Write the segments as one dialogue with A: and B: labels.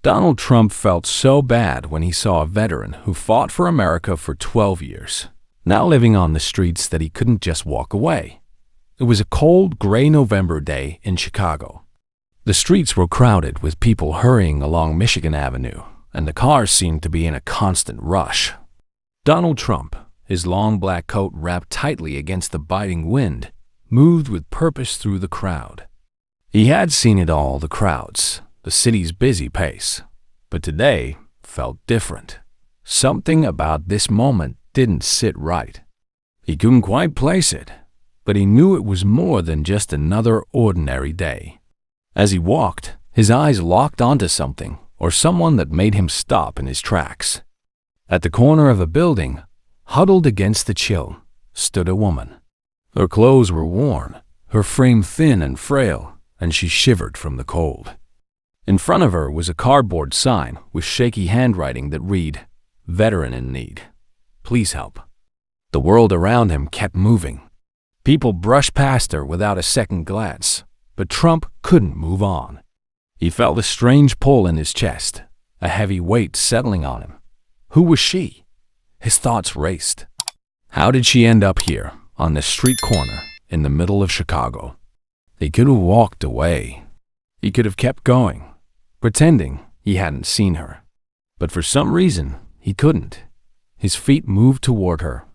A: Donald Trump felt so bad when he saw a veteran who fought for America for 12 years, now living on the streets that he couldn't just walk away. It was a cold, gray November day in Chicago. The streets were crowded with people hurrying along Michigan Avenue, and the cars seemed to be in a constant rush. Donald Trump, his long black coat wrapped tightly against the biting wind, moved with purpose through the crowd. He had seen it all, the crowds, the city's busy pace, but today felt different. Something about this moment didn't sit right. He couldn't quite place it, but he knew it was more than just another ordinary day. As he walked, his eyes locked onto something or someone that made him stop in his tracks. At the corner of a building, huddled against the chill, stood a woman. Her clothes were worn, her frame thin and frail, and she shivered from the cold. In front of her was a cardboard sign with shaky handwriting that read, "Veteran in need. Please help." The world around him kept moving. People brushed past her without a second glance, but Trump couldn't move on. He felt a strange pull in his chest, a heavy weight settling on him. Who was she? His thoughts raced. How did she end up here, on the street corner, in the middle of Chicago? He could have walked away. He could have kept going, pretending he hadn't seen her. But for some reason, he couldn't. His feet moved toward her,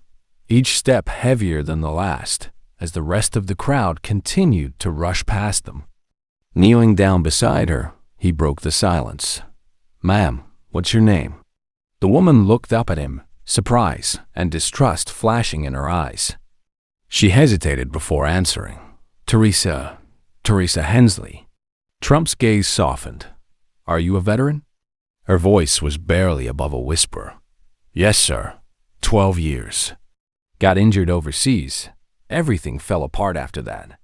A: each step heavier than the last, as the rest of the crowd continued to rush past them. Kneeling down beside her, he broke the silence. "Ma'am, what's your name?" The woman looked up at him, surprise and distrust flashing in her eyes. She hesitated before answering. Teresa Hensley." Trump's gaze softened. "Are you a veteran?" Her voice was barely above a whisper. "Yes, sir. 12 years. Got injured overseas. Everything fell apart after that."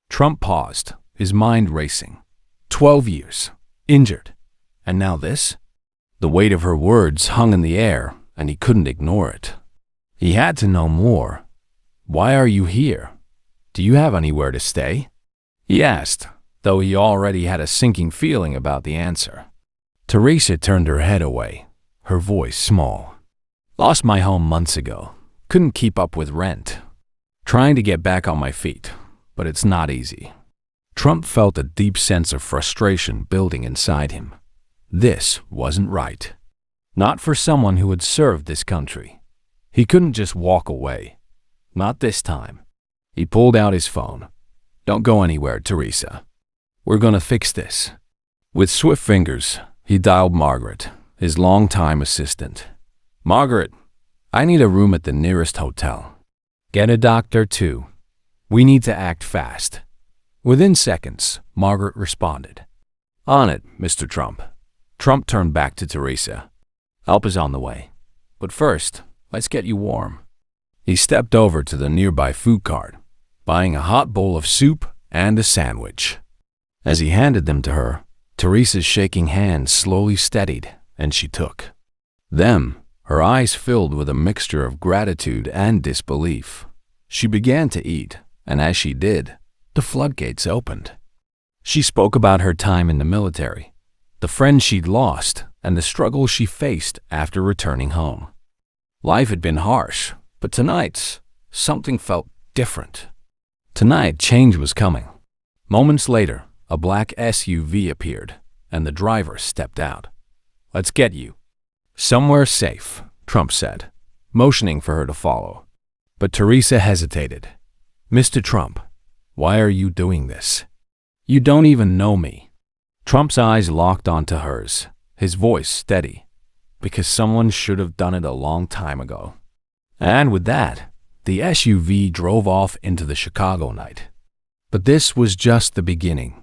A: Trump paused, his mind racing. 12 years. Injured. And now this? The weight of her words hung in the air, and he couldn't ignore it. He had to know more. "Why are you here? Do you have anywhere to stay?" he asked, though he already had a sinking feeling about the answer. Teresa turned her head away, her voice small. "Lost my home months ago. Couldn't keep up with rent. Trying to get back on my feet, but it's not easy." Trump felt a deep sense of frustration building inside him. This wasn't right. Not for someone who had served this country. He couldn't just walk away. Not this time. He pulled out his phone. "Don't go anywhere, Teresa. We're gonna fix this." With swift fingers, he dialed Margaret, his longtime assistant. "Margaret, I need a room at the nearest hotel. Get a doctor, too. We need to act fast." Within seconds, Margaret responded. "On it, Mr. Trump." Trump turned back to Teresa. "Help is on the way. But first, let's get you warm." He stepped over to the nearby food cart, buying a hot bowl of soup and a sandwich. As he handed them to her, Teresa's shaking hand slowly steadied, and she took them, her eyes filled with a mixture of gratitude and disbelief. She began to eat, and as she did, the floodgates opened. She spoke about her time in the military, the friends she'd lost, and the struggles she faced after returning home. Life had been harsh, but tonight, something felt different. Tonight, change was coming. Moments later, a black SUV appeared, and the driver stepped out. "Let's get you somewhere safe," Trump said, motioning for her to follow. But Teresa hesitated. "Mr. Trump, why are you doing this? You don't even know me." Trump's eyes locked onto hers, his voice steady. "Because someone should have done it a long time ago." And with that, the SUV drove off into the Chicago night. But this was just the beginning.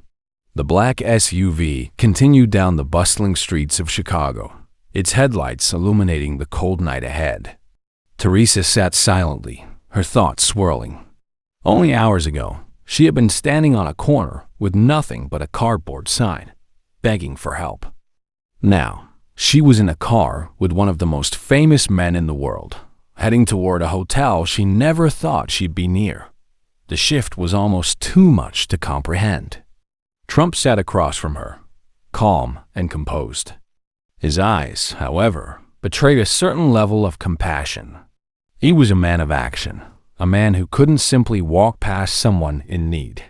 A: The black SUV continued down the bustling streets of Chicago, its headlights illuminating the cold night ahead. Teresa sat silently, her thoughts swirling. Only hours ago, she had been standing on a corner with nothing but a cardboard sign, begging for help. Now, she was in a car with one of the most famous men in the world, heading toward a hotel she never thought she'd be near. The shift was almost too much to comprehend. Trump sat across from her, calm and composed. His eyes, however, betrayed a certain level of compassion. He was a man of action, a man who couldn't simply walk past someone in need.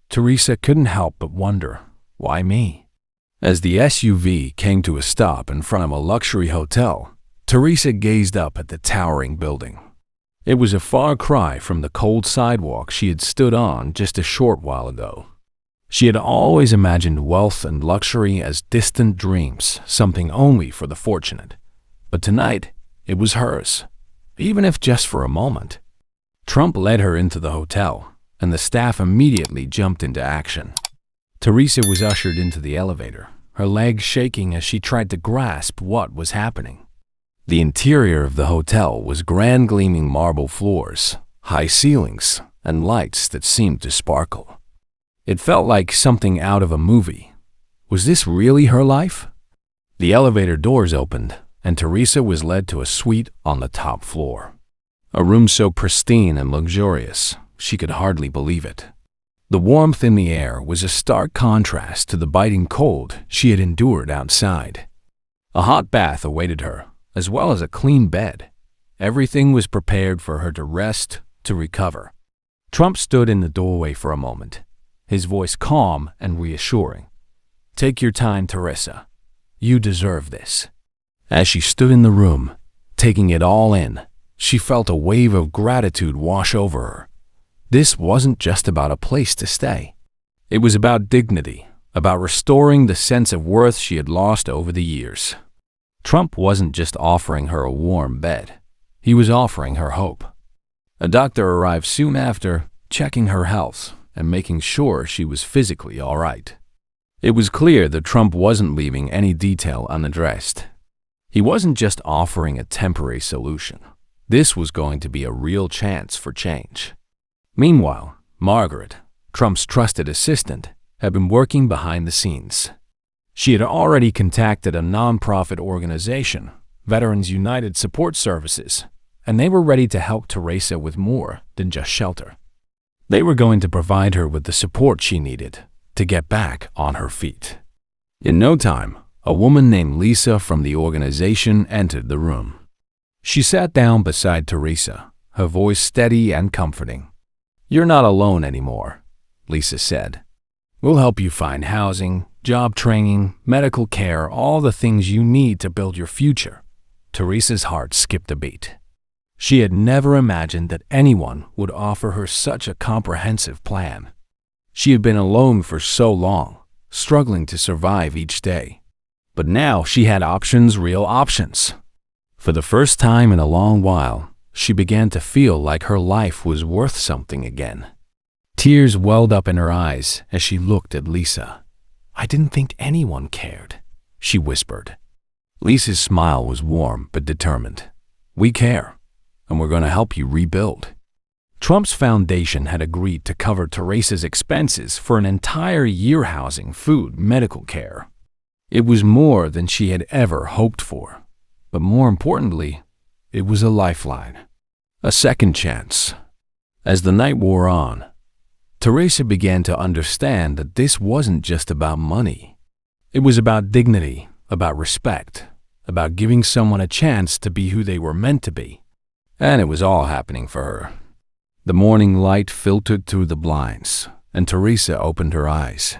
A: Teresa couldn't help but wonder, why me? As the SUV came to a stop in front of a luxury hotel, Teresa gazed up at the towering building. It was a far cry from the cold sidewalk she had stood on just a short while ago. She had always imagined wealth and luxury as distant dreams, something only for the fortunate. But tonight, it was hers, even if just for a moment. Trump led her into the hotel, and the staff immediately jumped into action. Teresa was ushered into the elevator, her legs shaking as she tried to grasp what was happening. The interior of the hotel was grand gleaming marble floors, high ceilings, and lights that seemed to sparkle. It felt like something out of a movie. Was this really her life? The elevator doors opened, and Teresa was led to a suite on the top floor. A room so pristine and luxurious, she could hardly believe it. The warmth in the air was a stark contrast to the biting cold she had endured outside. A hot bath awaited her, as well as a clean bed. Everything was prepared for her to rest, to recover. Trump stood in the doorway for a moment, his voice calm and reassuring. "Take your time, Teresa. You deserve this." As she stood in the room, taking it all in, she felt a wave of gratitude wash over her. This wasn't just about a place to stay. It was about dignity, about restoring the sense of worth she had lost over the years. Trump wasn't just offering her a warm bed. He was offering her hope. A doctor arrived soon after, checking her health and making sure she was physically all right. It was clear that Trump wasn't leaving any detail unaddressed. He wasn't just offering a temporary solution. This was going to be a real chance for change. Meanwhile, Margaret, Trump's trusted assistant, had been working behind the scenes. She had already contacted a nonprofit organization, Veterans United Support Services, and they were ready to help Teresa with more than just shelter. They were going to provide her with the support she needed to get back on her feet. In no time, a woman named Lisa from the organization entered the room. She sat down beside Teresa, her voice steady and comforting. "You're not alone anymore," Lisa said. "We'll help you find housing, job training, medical care, all the things you need to build your future." Teresa's heart skipped a beat. She had never imagined that anyone would offer her such a comprehensive plan. She had been alone for so long, struggling to survive each day. But now she had options, real options. For the first time in a long while, she began to feel like her life was worth something again. Tears welled up in her eyes as she looked at Lisa. "I didn't think anyone cared," she whispered. Lisa's smile was warm but determined. "We care, and we're going to help you rebuild." Trump's foundation had agreed to cover Teresa's expenses for an entire year, housing, food, medical care. It was more than she had ever hoped for, but more importantly, it was a lifeline, a second chance. As the night wore on, Teresa began to understand that this wasn't just about money. It was about dignity, about respect, about giving someone a chance to be who they were meant to be. And it was all happening for her. The morning light filtered through the blinds, and Teresa opened her eyes.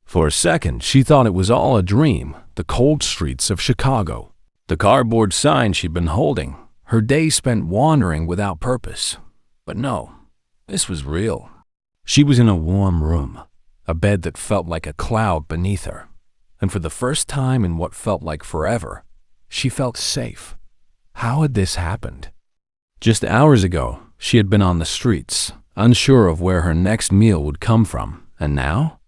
A: For a second, she thought it was all a dream, the cold streets of Chicago, the cardboard sign she'd been holding, her day spent wandering without purpose. But no, this was real. She was in a warm room, a bed that felt like a cloud beneath her, and for the first time in what felt like forever, she felt safe. How had this happened? Just hours ago, she had been on the streets, unsure of where her next meal would come from, and now?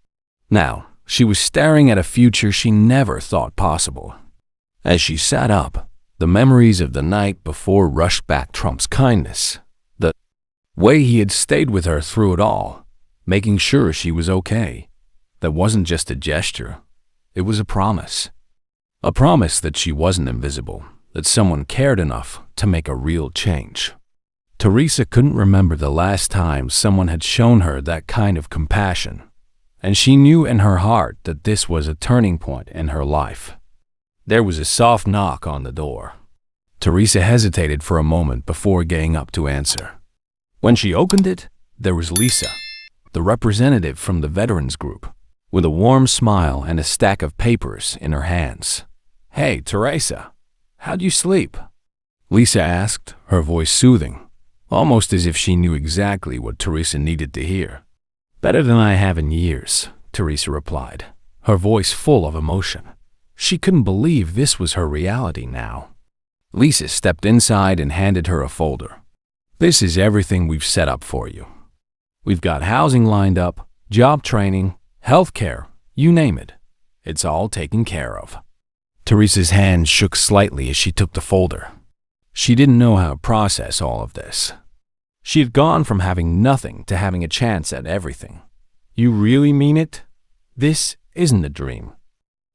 A: Now, she was staring at a future she never thought possible. As she sat up, the memories of the night before rushed back. Trump's kindness, the way he had stayed with her through it all, making sure she was okay. That wasn't just a gesture, it was a promise. A promise that she wasn't invisible, that someone cared enough to make a real change. Teresa couldn't remember the last time someone had shown her that kind of compassion, and she knew in her heart that this was a turning point in her life. There was a soft knock on the door. Teresa hesitated for a moment before getting up to answer. When she opened it, there was Lisa, the representative from the veterans group, with a warm smile and a stack of papers in her hands. "Hey, Teresa, how'd you sleep?" Lisa asked, her voice soothing, almost as if she knew exactly what Teresa needed to hear. "Better than I have in years," Teresa replied, her voice full of emotion. She couldn't believe this was her reality now. Lisa stepped inside and handed her a folder. "This is everything we've set up for you. We've got housing lined up, job training, health care, you name it. It's all taken care of." Teresa's hand shook slightly as she took the folder. She didn't know how to process all of this. She had gone from having nothing to having a chance at everything. "You really mean it? This isn't a dream?"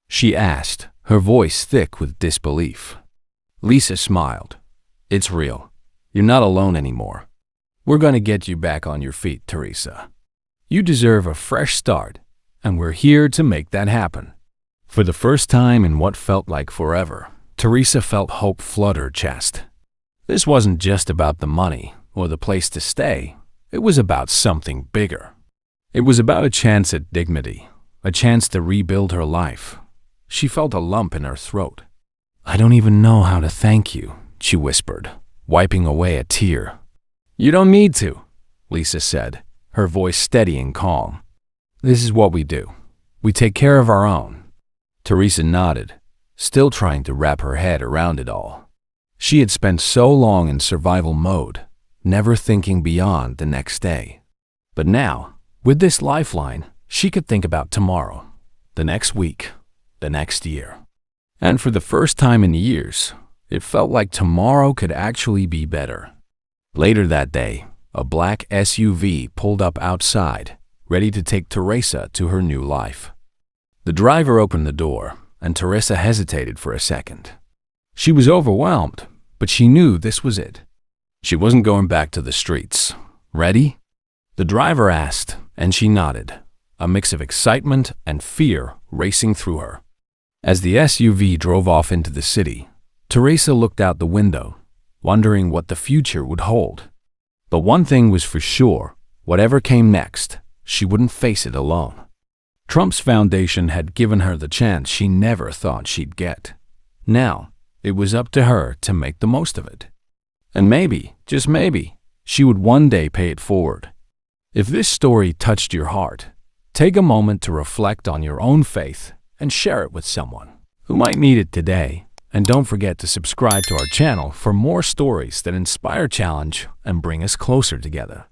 A: she asked, her voice thick with disbelief. Lisa smiled. "It's real. You're not alone anymore. We're going to get you back on your feet, Teresa. You deserve a fresh start, and we're here to make that happen." For the first time in what felt like forever, Teresa felt hope flood her chest. This wasn't just about the money or the place to stay. It was about something bigger. It was about a chance at dignity, a chance to rebuild her life. She felt a lump in her throat. "I don't even know how to thank you," she whispered, wiping away a tear. "You don't need to," Lisa said, her voice steady and calm. "This is what we do. We take care of our own." Teresa nodded, still trying to wrap her head around it all. She had spent so long in survival mode, never thinking beyond the next day. But now, with this lifeline, she could think about tomorrow, the next week, the next year. And for the first time in years, it felt like tomorrow could actually be better. Later that day, a black SUV pulled up outside, ready to take Teresa to her new life. The driver opened the door, and Teresa hesitated for a second. She was overwhelmed, but she knew this was it. She wasn't going back to the streets. "Ready?" the driver asked, and she nodded, a mix of excitement and fear racing through her. As the SUV drove off into the city, Teresa looked out the window, wondering what the future would hold. But one thing was for sure, whatever came next, she wouldn't face it alone. Trump's foundation had given her the chance she never thought she'd get. Now, it was up to her to make the most of it. And maybe, just maybe, she would one day pay it forward. If this story touched your heart, take a moment to reflect on your own faith and share it with someone who might need it today. And don't forget to subscribe to our channel for more stories that inspire, challenge, and bring us closer together.